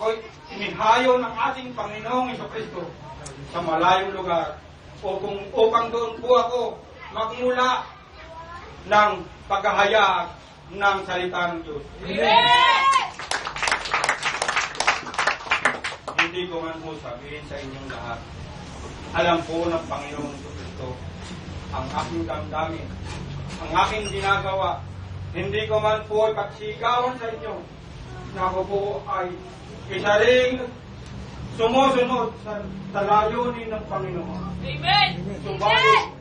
Ako'y inihayo ng ating Panginoong Jesucristo sa malayong lugar upang doon po ako magmula ng paghahayag ng salita ng Diyos. Hindi ko man po sabihin sa inyong lahat. Alam po ng Panginoong Jesucristo ang aking damdamin, ang aking ginagawa. Hindi ko man po ipagsigawan sa inyo na ako po ay isa ring sumusunod sa layunin ng Panginoon. Amen! Subalit,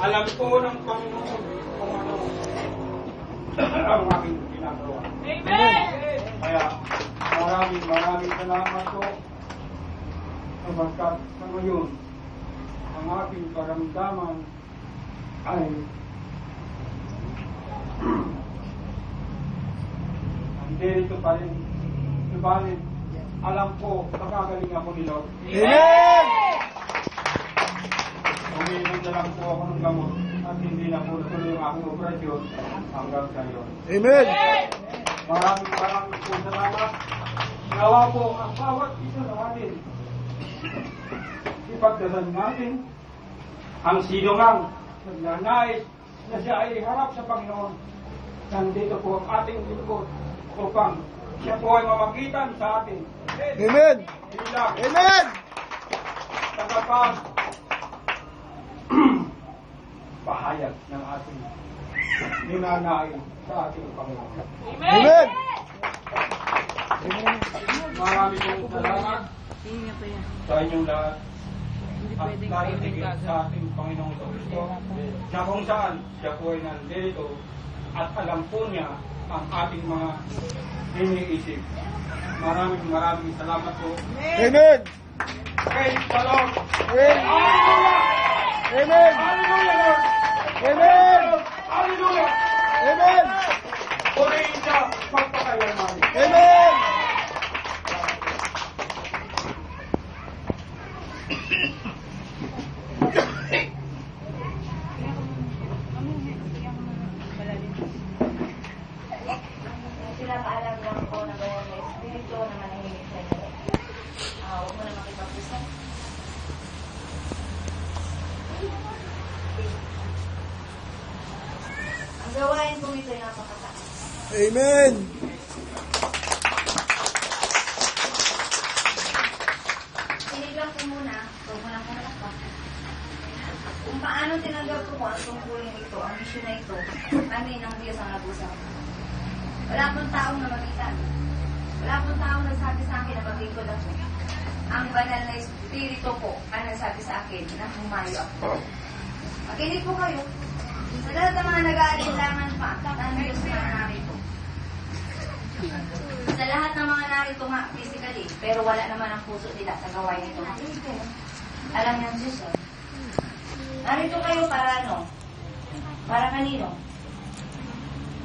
alam po ng Panginoon kung ano ang aking ginagawa. Amen! Kaya maraming salamat po sapagkat sa ngayon ang aking karamdaman ay nandito pa rin. Subalit, alam ko, nakagaling ako ni Lord. Amen! Umiinom na lang po ako ng gamot at hindi na po natuloy yung aking operasyon hanggang sa iyo. Amen! Maraming po salamat. Nawa po ang bawat isa sa atin. Ipagdasal natin ang sino mang nagnanais na siya ay harap sa Panginoon. Nandito po ang ating lingkod upang siya po ay mamagitan sa atin. Amen! Bilang Amen! tagapag pahayag ng ating ninanain sa ating Panginoon. Amen! Maraming pong salamat sa inyong lahat at darating sa ating Panginoong Kristo na kung saan siya po ay nandito at alam po niya ang ating mga iniisip. Maraming salamat po. Amen! Praise the Lord! Amen! Amen! Hallelujah, Lord! Amen! Hallelujah! Amen! Purihin siya pagpakayaman. Amen! Pinapaalam lang ko na gawin na espiritu na manahimik sa inyo. Huwag mo na makipag-usap. Ang gawain kong ito ay napakataas. Amen! Siniglang ko muna, huwag mo lang kumalakpak. Kung paano tinanggap ko ang tungkulin ito, ang misyon na ito, kami ng Diyos ang nag-usap. Wala pong taong namagitan. Wala pong taong nagsabi sa akin na maglingkod ako. Ang banal na espiritu po ang nagsabi sa akin na humayo ako. Makinig po kayo. Sa lahat ng mga nag-aalinlangan pa, ang Diyos na narito. Sa lahat ng mga narito nga, physically, pero wala naman ang puso nila sa gawain ito. Makinig kayo. Alam niyo ang Diyos, narito kayo para ano? Para kanino?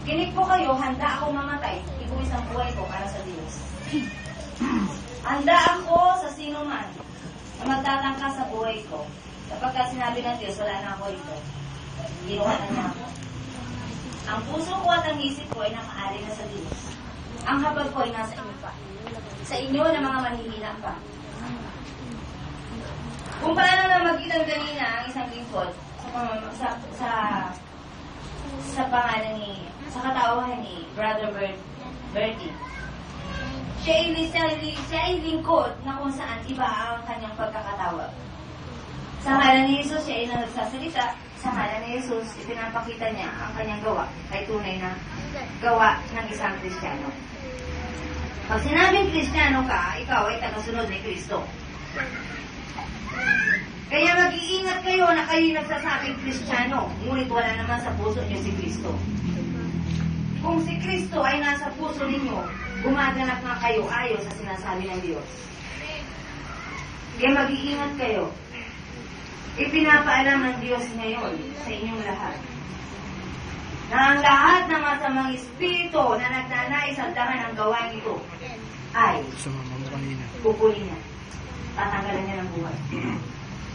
Kinig po kayo, handa akong mamatay. Ibuwis ang buhay ko para sa Diyos. Handa ako sa sino man na magtatangka sa buhay ko. Kapag sinabi ng Diyos, wala na ako ito. Ginawa na niya ako. Ang puso ko at ang isip ko ay nakaari na sa Diyos. Ang habag ko ay nasa inyo pa. Sa inyo na mga mahihina pa. Kung paano na magitan kanina ang isang lingkod sa pangalan ni, sa katauhan ni Brother Bertie. Siya ay lingkod na kung saan iba ang kanyang pagkakatawag. Sa ngalan ni Jesus, siya ay nagsasalita. Sa ngalan ni Jesus, ipinapakita niya ang kanyang gawa ay tunay na gawa ng isang Kristiyano. Pag sinabing Kristiyano ka, ikaw ay tagasunod ni Kristo. Kaya mag-iingat kayo na kayo nagsasabing Kristiyano, ngunit wala naman sa puso niyo si Kristo. Kung si Kristo ay nasa puso ninyo, gumaganap nga kayo ayon sa sinasabi ng Diyos. Kaya mag-iingat kayo. Ipinapaalam ng Diyos ngayon sa inyong lahat na ang lahat ng masamang espiritu na nagnanais at dangan ng gawain ito ay kukunin niya. Tatanggalan niya ng buhay.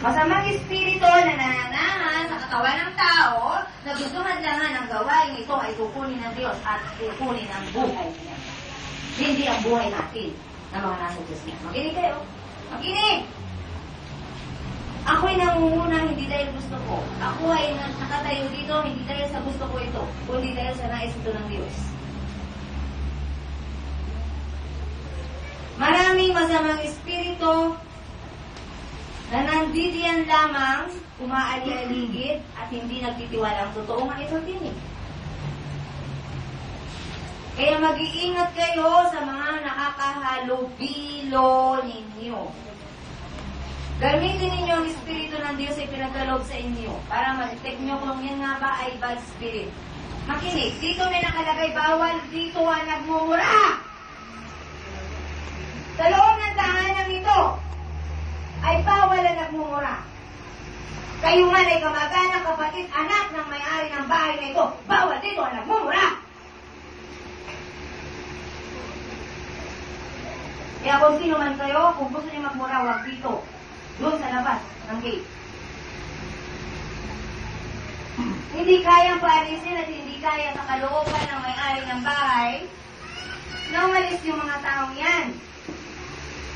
Masamang espiritu na nananahan sa katawan ng tao na gusto hadlangan ang gawain ito ay kukunin ng Diyos at kukunin ang buhay niya. Hindi ang buhay natin. ng mga nasa Diyos niya. Makinig kayo. Makinig! Ako'y nangunguna hindi dahil gusto ko. Ako ay nakatayo dito hindi dahil sa gusto ko ito, kundi dahil sa nais ito ng Diyos. Maraming masamang espiritu na nanditiyan lamang, umaalyaligid at hindi nagtitiwala ang totoo nga ito din eh. Kaya mag-iingat kayo sa mga nakakahalubilo ninyo. Gamitin ninyo ang Espiritu ng Diyos ay pinagkaloob sa inyo para ma-detect nyo kung yan nga ba ay bad spirit. Makinig, dito may nakalagay, bawal dito ang nagmumura. Sa loob ng tahanan ito ay bawal ang nagmumura. Kayo man ay kamag-anak, kapatid, anak ng may-ari ng bahay na ito, bawal dito ang nagmumura. Kaya kung sino man kayo, kung gusto niyo magmura, huwag dito. Doon sa labas ng gate. Hindi kayang paalisin at hindi kaya sa kalooban ng may-ari ng bahay na umalis yung mga taong yan.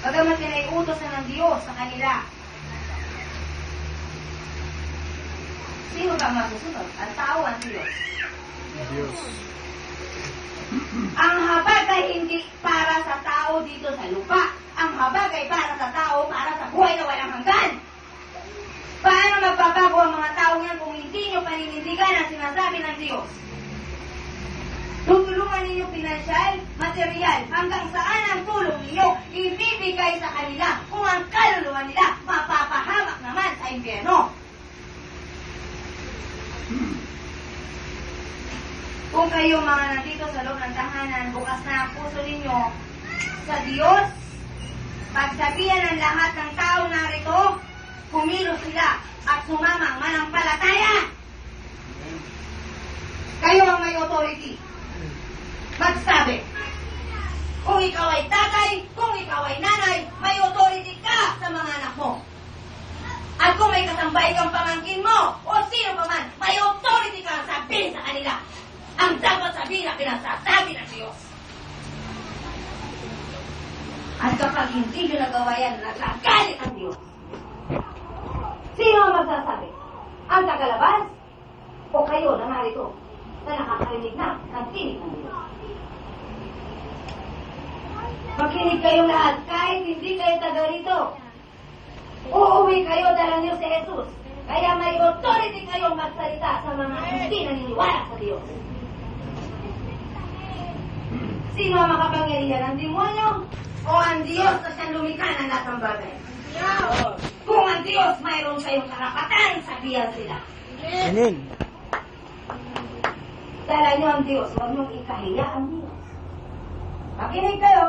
Bagamat yan ay utos na ng Diyos sa kanila. Sino ba masusunod? Ang tao, ang Diyos. Diyos. Ang habag ay hindi para sa tao dito sa lupa. Ang habag ay para sa tao, para sa buhay na walang hanggan. Paano magbabago ang mga tao yan kung hindi nyo paninindigan ang sinasabi ng Diyos? Tutulungan ninyo pinansyal, material, hanggang saan ang tulong ninyo ibibigay sa kanila kung ang kaluluwa nila mapapahamak naman sa impyerno. Kung kayo mga nandito sa loob ng tahanan, bukas na ang puso ninyo sa Diyos, pagsabihan ng lahat ng tao narito, kumilos sila at sumamang manampalataya. Kayo ang may authority. Magsabi. Kung ikaw ay tatay, kung ikaw ay nanay, may authority ka sa mga anak mo. At kung may kasambay kang pamangkin mo, o sino pa man, may authority ka sabihin sa kanila. Ang dapat sabihin na pinasasabi ng Diyos. At kapag hindi nyo nagawa yan, nagagalit ang Diyos. Sino ang magsasabi? Ang tagalabas? O kayo na narito na nakakarinig na ng tinig ng Diyos? Makinig kayong lahat kahit hindi kayo taga rito. Uuwi kayo dala niyo si Jesus. Kaya may authority kayong magsalita sa mga hindi naniniwala sa Diyos. Sino ang makapangyarihan? Ang demonyo o ang Diyos na siyang lumikha ng lahat ng bagay? Kung ang Diyos, mayroon kayong karapatan, sabihan sila. Amen. Dala niyo ang Diyos, huwag niyong ikahiya ang Diyos. Makinig kayo.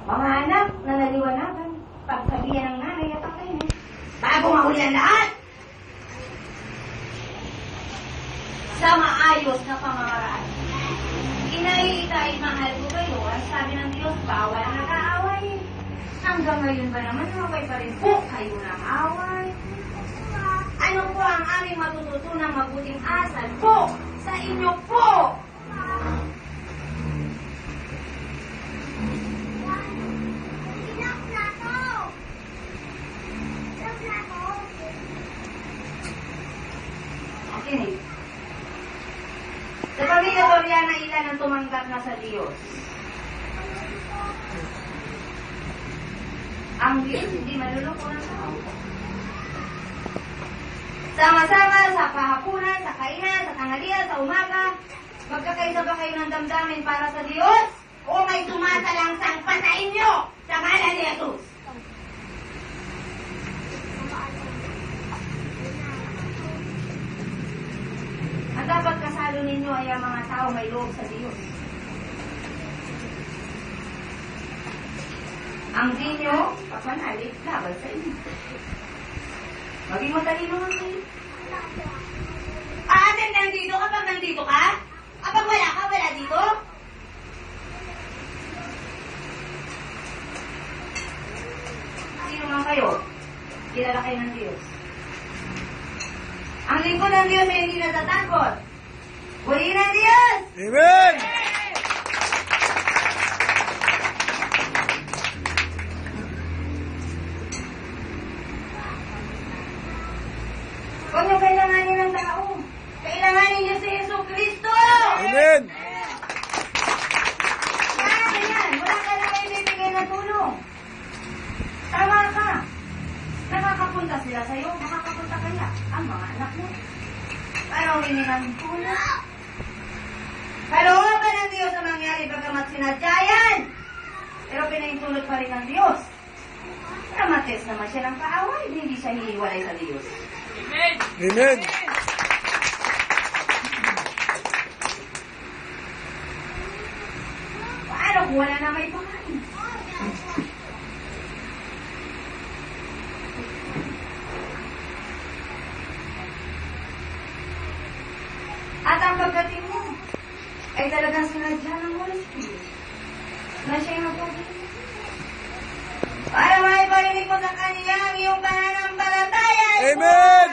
Mga anak na naliwanagan, pagsabihan ng nanay at tatay niya, bago mahuli ang lahat, sa maayos na pamamaraan. Inaita ay mahal ko kayo. Ang sabi ng Diyos, bawal ang nag-aaway. Hanggang ngayon ba naman, naway pa rin po kayo ng away? Ano po ang aming matututunang mabuting asal po sa inyo po? Okay. Sa pamilya Doriana, ilan ang tumanggap na sa Diyos? Ang Diyos hindi maluloko ng tao. Sama-sama sa kahapunan, sa kainan, sa tanghalian, sa umaga, magkakaisa ba kayo ng damdamin para sa Diyos? O may tumatalangsang patayin nyo sa ngalan ni Jesus? Ang dapat kasalo ninyo ay ang mga tao may loob sa Diyos. Ang di nyo, papanalig, laban sa inyo. Maging matalino lang kayo. Ate, nandito kapag nandito ka? Kapag wala ka, wala dito? Sino man kayo? Kilala kayo ng Diyos. Ang lingkod ng Diyos ay hindi natatakot. Purihin ang Diyos! Amen! sa'yo, makakapunta kaya ang mga anak mo. Parang hindi ng tulad. Kalooban ng Diyos ang mangyari bagamat sinadya yan. Pero pinahintulot pa rin ng Diyos. Namates naman siya ng kaaway, hindi siya hihiwalay sa Diyos. Amen. Paano kung wala na may pakain? At ang pagdating mo ay talagang sinadya ng Holy Spirit na siya yung magpapalagay. Para maiparinig mo sa Kanya ang iyong pananampalataya. Amen!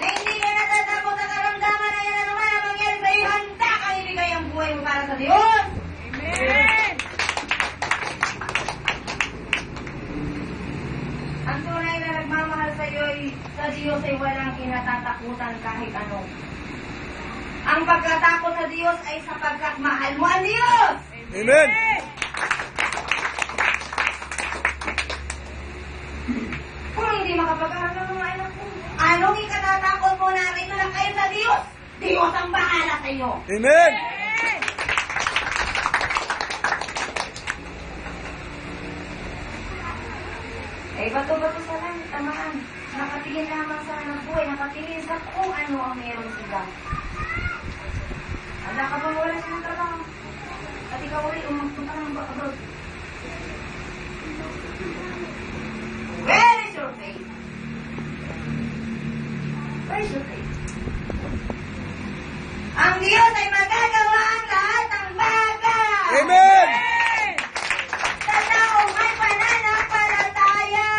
Na hindi ka natatakot sa karamdaman na yan ano man ang mangyari sa iyo. Handa kang ibigay ang buhay mo para sa Diyos. Amen! Ang tunay na nagmamahal sa iyo sa Diyos ay walang kinatatakutan kahit ano. Ang pagkatakot sa Diyos ay sapagkat mahal mo ang Diyos. Amen! Kung hindi makapag-aral ng mga anak mo, anong ikatatakot mo na rito lang kayo sa Diyos? Diyos ang bahala sa iyo. Amen! Eh, bato-bato sa langit, tamaan. Nakatingin lamang sa anak buhay, nakatingin sa kung ano ang meron sila. Handa ka bang wala silang trabaho? At ikaw ulit, umagpunta ng abroad. Where is your faith? Where is your faith? Ang Diyos ay magagawa ang lahat ng bagay. Amen! Sa taong may pananampalataya.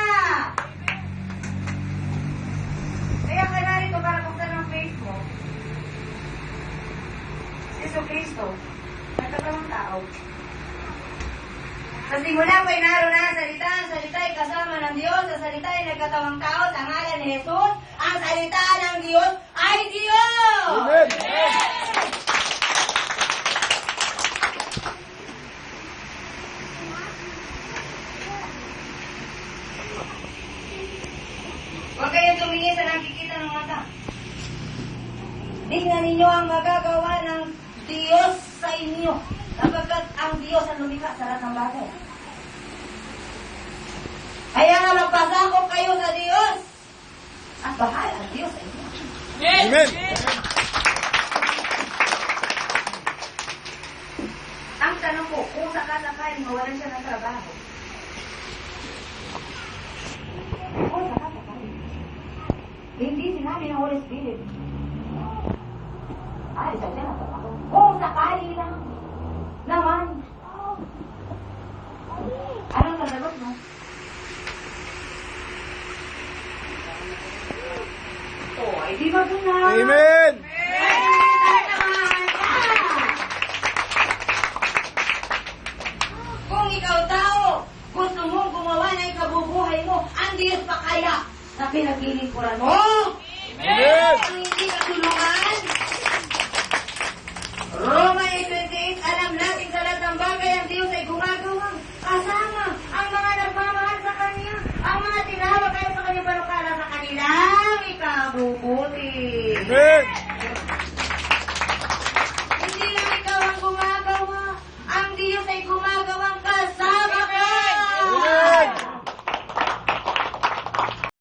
Kaya ka narito para buksan ang faith mo. Yesu Cristo, nagkatawang tao. Sa simula po'y naroon na ang salita ay kasama ng Diyos, ang salita ay nagkatawang tao, sa ngalan ni Jesus, ang salita ng Diyos ay Diyos! Amen! Huwag kayong tumingin sa nakikita ng mata. Tingnan ninyo ang magagawa ng Diyos sa inyo. Sapagkat ang Diyos ang lumikha sa lahat ng bagay. Kaya nga magpasakop kayo sa Diyos. At bahala ang Diyos sa inyo. Amen! Ang tanong ko, kung sakasakaling mawalan siya ng trabaho, kung sakasakaling, hindi sinabi ng Holy Spirit, ay, sa siya na trabaho. Kung sakali lang, naman, anong sasagot mo? Oh, ay di ba na? Amen! Kung ikaw tao, gusto mong gumawa ng ikabubuhay mo, ang Diyos pa kaya na pinaglilingkuran mo? Amen! Ang hindi katulungan? Roma 8:28, alam natin sa lahat ng bagay ang Diyos ay gumagawa kasama ang mga nagmamahal sa Kanya, ang mga tinawag kayo sa Kanyang panukala sa kanilang ikabubuti. Amen!